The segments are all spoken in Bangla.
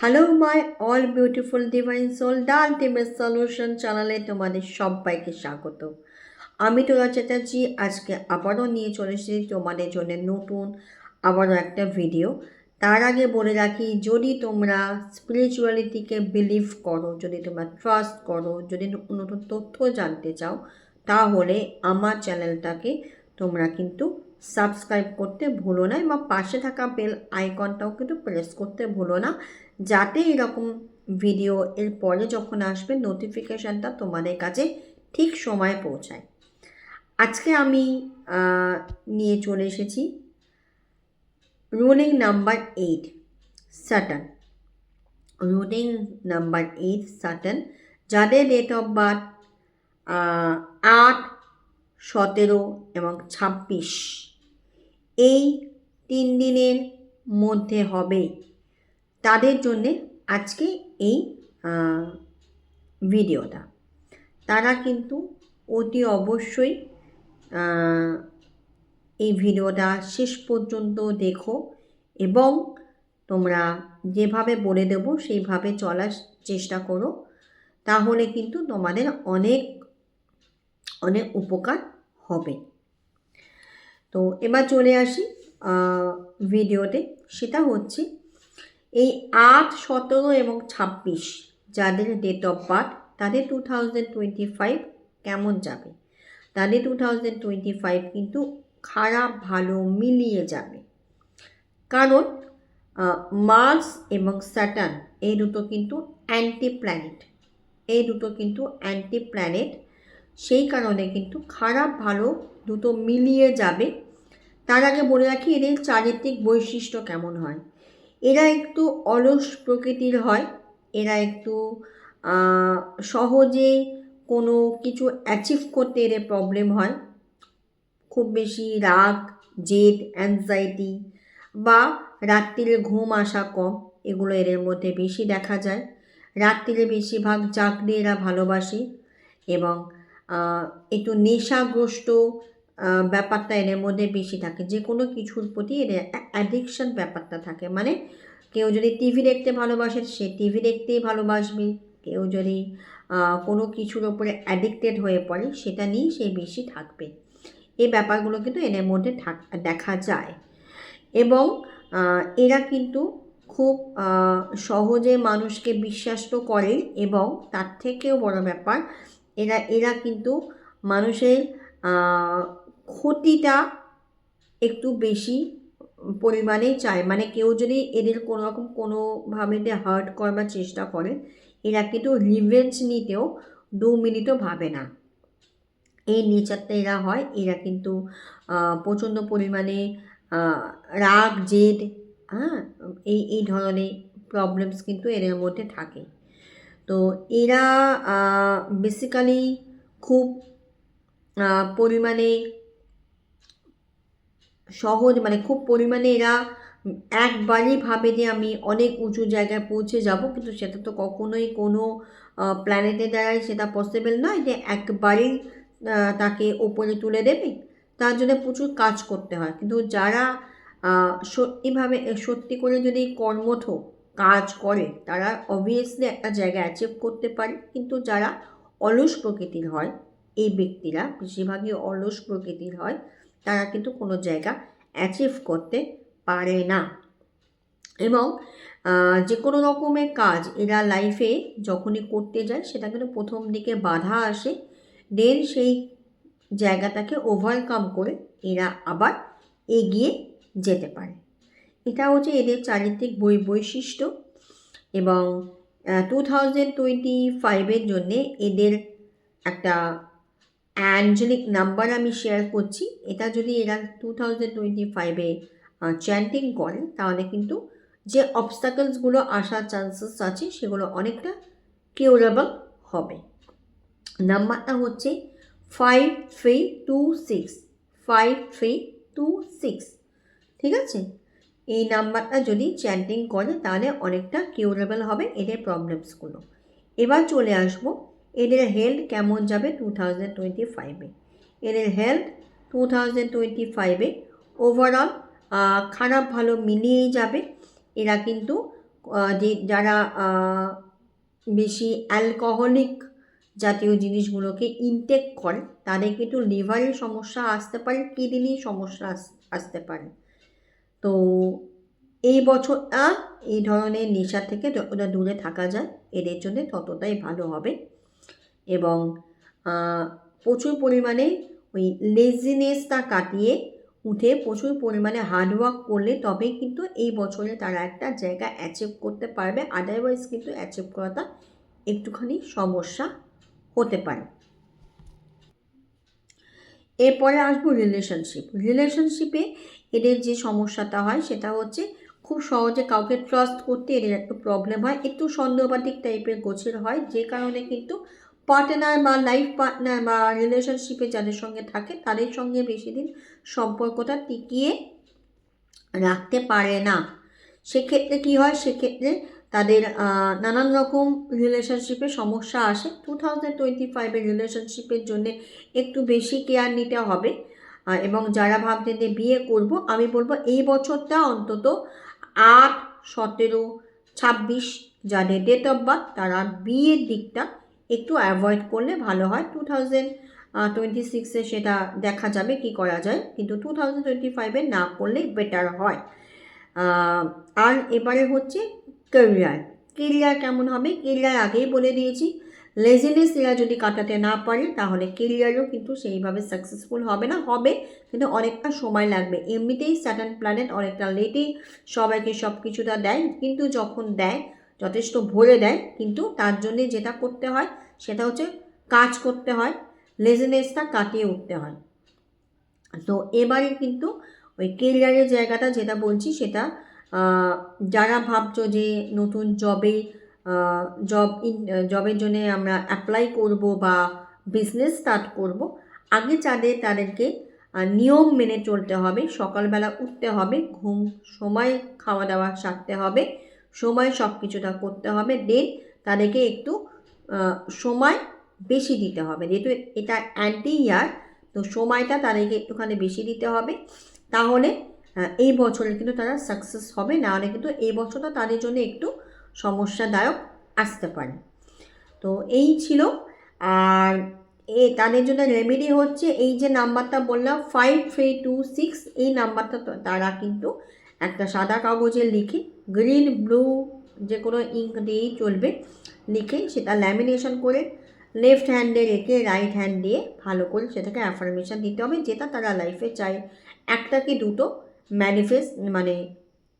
Hello my all beautiful divine soul the ultimate solution চ্যানেলে তোমাদের সবাইকে স্বাগত। আমি তোরা চ্যাটার্জি আজকে আবারও নিয়ে চলে এসেছি তোমাদের জন্য নতুন আবারও একটা ভিডিও। তার আগে বলে রাখি, যদি তোমরা স্পিরিচুয়ালিটিকে বিলিভ করো, যদি তোমরা ট্রাস্ট করো, যদি নতুন তথ্য জানতে চাও, তাহলে আমার চ্যানেলটাকে তোমরা কিন্তু সাবস্ক্রাইব করতে ভুলো না এবং পাশে থাকা বেল আইকনটাও কিন্তু প্রেস করতে ভুলো না, যাতে এরকম ভিডিও এর পরে যখন আসবে নোটিফিকেশানটা তোমাদের কাছে ঠিক সময়ে পৌঁছায়। আজকে আমি নিয়ে চলে এসেছি ruling number 8 Saturn. Ruling number 8 Saturn, যাদের ডেট অফ বার্থ 8, 17 এবং 26 এই 3 দিনের মধ্যে হবে, তাদের জন্যে আজকে এই ভিডিওটা। তারা কিন্তু অতি অবশ্যই এই ভিডিওটা শেষ পর্যন্ত দেখো এবং তোমরা যেভাবে বলে দেব সেইভাবে চলার চেষ্টা করো, তাহলে কিন্তু তোমাদের অনেক অনেক উপকার হবে। তো এবার চলে আসি ভিডিওতে। সেটা হচ্ছে এই 8, 17 এবং 26 যাদের ডেট অফ বার্থ, তাদের 2025 কেমন যাবে। তাদের 2025 কিন্তু খারাপ ভালো মিলিয়ে যাবে, কারণ মার্স এবং স্যাটার্ন এই দুটো কিন্তু অ্যান্টি প্ল্যানেট। সেই কারণে কিন্তু খারাপ ভালো দুটো মিলিয়ে যাবে। তার আগে বলে রাখি, এদের চারিত্রিক বৈশিষ্ট্য কেমন হয়। এরা একটু অলস প্রকৃতির হয়, এরা একটু সহজে কোনো কিছু অ্যাচিভ করতে এদের প্রবলেম হয়। খুব বেশি রাগ, জেদ, অ্যাংজাইটি বা রাত্রিরে ঘুম আসা কম, এগুলো এদের মধ্যে বেশি দেখা যায়। রাত্রিরে বেশিরভাগ জাগতে এরা ভালোবাসে এবং একটু নেশাগ্রস্ত ব্যাপারটা এদের মধ্যে বেশি থাকে। যে কোনো কিছুর প্রতি এদের অ্যাডিকশন ব্যাপারটা থাকে। মানে কেউ যদি টিভি দেখতে ভালোবাসে, সে টিভি দেখতেই ভালোবাসবে। কেউ যদি কোনো কিছুর ওপরে অ্যাডিক্টেড হয়ে পড়ে, সেটা নিয়েই সে বেশি থাকবে। এই ব্যাপারগুলো কিন্তু এদের মধ্যে দেখা যায় এবং এরা কিন্তু খুব সহজে মানুষকে বিশ্বাস তো করে এবং তার থেকেও বড় ব্যাপার, এরা কিন্তু মানুষের ক্ষতিটা একটু বেশি পরিমাণেই চায়। মানে কেউ যদি এদের কোনো রকম কোনোভাবে হার্ট করবার চেষ্টা করে, এরা কিন্তু রিভেঞ্জ নিতেও 2 মিনিটও ভাবে না। এই নেচারটা এরা হয়। এরা কিন্তু প্রচণ্ড পরিমাণে রাগ, জেদ, এই ধরনের প্রবলেমস কিন্তু এদের মধ্যে থাকে। তো এরা বেসিক্যালি খুব পরিমাণে সহজ, মানে খুব পরিমাণে এরা একবারই ভাবে যে আমি অনেক উঁচু জায়গায় পৌঁছে যাব, কিন্তু সেটা তো কখনোই কোনো প্ল্যানেটের দ্বারাই সেটা পসিবল নয় যে একবারেই তাকে ওপরে তুলে দেবে। তার জন্য প্রচুর কাজ করতে হয়। কিন্তু যারা সত্যি করে যদি কর্মঠ কাজ করে, তারা অবভিয়াসলি একটা জায়গা অ্যাচিভ করতে পারে। কিন্তু যারা অলস প্রকৃতির হয়, এই ব্যক্তিরা বেশিরভাগই অলস প্রকৃতির হয়, তারা কিন্তু কোনো জায়গা অ্যাচিভ করতে পারে না। এবং যে কোনো রকমের কাজ এরা লাইফে যখনই করতে যায়, সেটা কিন্তু প্রথম দিকে বাধা আসে, দেন সেই জায়গাটাকে ওভারকাম করে এরা আবার এগিয়ে যেতে পারে। এটা হচ্ছে এদের চারিত্রিক বৈশিষ্ট্য। এবং 2025 জন্যে এদের একটা অ্যাঞ্জেলিক নাম্বার আমি শেয়ার করছি। এটা যদি এরা 2025 চ্যান্টিং করে, তাহলে কিন্তু যে অবস্টাকলসগুলো আসার চান্সেস আছে, সেগুলো অনেকটা কিউরেবল হবে। নাম্বারটা হচ্ছে 5326, 5326। ঠিক আছে, এই নাম্বারটা যদি চ্যান্টিং করে, তাহলে অনেকটা কিউরেবল হবে এদের প্রবলেমসগুলো। এবার চলে আসবো এদের হেলথ কেমন যাবে 2025। এদের হেলথ 2025 ওভারঅল খারাপ ভালো মিলিয়েই যাবে। এরা কিন্তু যারা বেশি অ্যালকোহলিক জাতীয় জিনিসগুলোকে ইনটেক করে তাদের কিন্তু লিভারের সমস্যা আসতে পারে, কিডনির সমস্যা আসতে পারে। তো এই বছরটা এই ধরনের নেশা থেকে যতটা দূরে থাকা যায় এদের জন্য ততটাই ভালো হবে। এবং প্রচুর পরিমাণে ওই লেজিনেসটা কাটিয়ে উঠে প্রচুর পরিমাণে হার্ডওয়ার্ক করলে তবেই কিন্তু এই বছরে তারা একটা জায়গা অ্যাচিভ করতে পারবে। আদারওয়াইজ কিন্তু অ্যাচিভ করাটা একটুখানি সমস্যা হতে পারে। এরপরে আসবো রিলেশনশিপে এদের যে সমস্যাটা হয় সেটা হচ্ছে খুব সহজে কাউকে ট্রাস্ট করতে এদের একটু প্রবলেম হয়, একটু সন্দেহবাদিক টাইপের গোছের হয়, যে কারণে কিন্তু পার্টনার বা লাইফ পার্টনার বা রিলেশনশিপে যাদের সঙ্গে থাকে তাদের সঙ্গে বেশি দিন সম্পর্কটা টিকিয়ে রাখতে পারে না। সেক্ষেত্রে কী হয়, সেক্ষেত্রে তাদের নানান রকম রিলেশনশিপে সমস্যা আসে। 2025 রিলেশনশিপের জন্য একটু বেশি কেয়ার নিতে হবে। এবং যারা ভাবছেন যে বিয়ে করব, আমি বলবো এই বছরটা অন্তত 8, 17, 26 যাদের ডেট অফ বার্থ তারা বিয়ের দিকটা একটু অ্যাভয়েড করলে ভালো হয়। 2026 সেটা দেখা যাবে কি করা যায়, কিন্তু 2025 না করলেই বেটার হয়। আর এবারে হচ্ছে কেরিয়ার কেমন হবে, কেরিয়ার আগেই বলে দিয়েছি, লেজিনেস এরা যদি কাটাতে না পারে তাহলে কেরিয়ারও কিন্তু সেইভাবে সাকসেসফুল হবে না, হবে কিন্তু অনেকটা সময় লাগবে। এমনিতেই স্যাটার্ন প্ল্যানেট অনেকটা লেটেই সবাইকে সব কিছুটা দেয়, কিন্তু যখন দেয় যথেষ্ট ভরে দেয়, কিন্তু তার জন্যে যেটা করতে হয় সেটা হচ্ছে কাজ করতে হয়, লেজিনেসটা কাটিয়ে উঠতে হয়। তো এবারে কিন্তু ওই কেরিয়ারের জায়গাটা যেটা বলছি সেটা যারা ভাবছো যে নতুন জবের জন্য আমরা অ্যাপ্লাই করব বা বিজনেস স্টার্ট করব, আগে তাদেরকে নিয়ম মেনে চলতে হবে। সকালবেলা উঠতে হবে, সময় খাওয়া দাওয়া সারতে হবে, সময় সব কিছুটা করতে হবে। দেন তাদেরকে একটু সময় বেশি দিতে হবে, যেহেতু এটা অ্যান্টি ইয়ার, তো সময়টা তাদেরকে একটুখানি বেশি দিতে হবে। তাহলে এই বছরে কিন্তু তারা সাকসেস হবে, নাহলে কিন্তু এই বছরটা তাদের জন্য একটু সমস্যাদায়ক আসতে পারে। তো এই ছিল। আর তাদের জন্য রেমেডি হচ্ছে এই যে নাম্বারটা বললাম 5326, এই নাম্বারটা তারা কিন্তু একটা সাদা কাগজে লিখে, গ্রিন ব্লু যে কোনো ইঙ্ক দিয়েই চলবে, লিখে সেটা ল্যামিনেশন করে লেফট হ্যান্ডে রেখে রাইট হ্যান্ড দিয়ে ভালো করে সেটাকে অ্যাফার্মেশন দিতে হবে, যেটা তারা লাইফে চায়। একটা কি দুটো ম্যানিফেস্ট মানে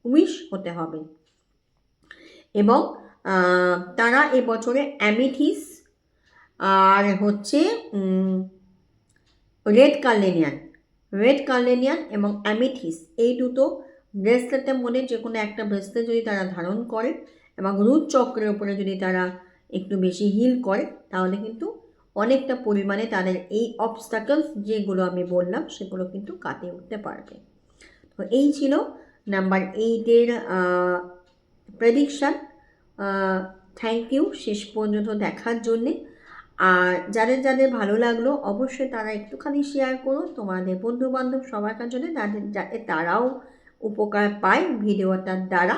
উইশ হতে হবে। এবং তারা এবছরে অ্যামিথিস আর হচ্ছে রেড কার্লেনিয়ান এবং অ্যামিথিস, এই দুটো ব্রেসলেটের মধ্যে যে কোনো একটা ব্রেসলেট যদি তারা ধারণ করে এবং রুট চক্রের উপরে যদি তারা একটু বেশি হিল করে, তাহলে কিন্তু অনেকটা পরিমাণে তাদের এই অবস্টাকলস যেগুলো আমি বললাম সেগুলো কিন্তু কাটিয়ে উঠতে পারবে। তো এই ছিল নাম্বার 8-এর প্রেডিকশান। থ্যাংক ইউ শেষ পর্যন্ত দেখার জন্যে। আর যাদের ভালো লাগলো অবশ্যই তারা একটুখানি শেয়ার করো তোমাদের বন্ধুবান্ধব সবার জন্য, যাতে তারাও উপকার পায় ভিডিওটার দ্বারা।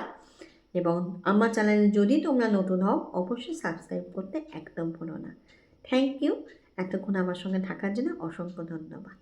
এবং আমার চ্যানেলে যদি তোমরা নতুন হও অবশ্যই সাবস্ক্রাইব করতে একদম ভুলো না। থ্যাংক ইউ, এতক্ষণ আমার সঙ্গে থাকার জন্য অসংখ্য ধন্যবাদ।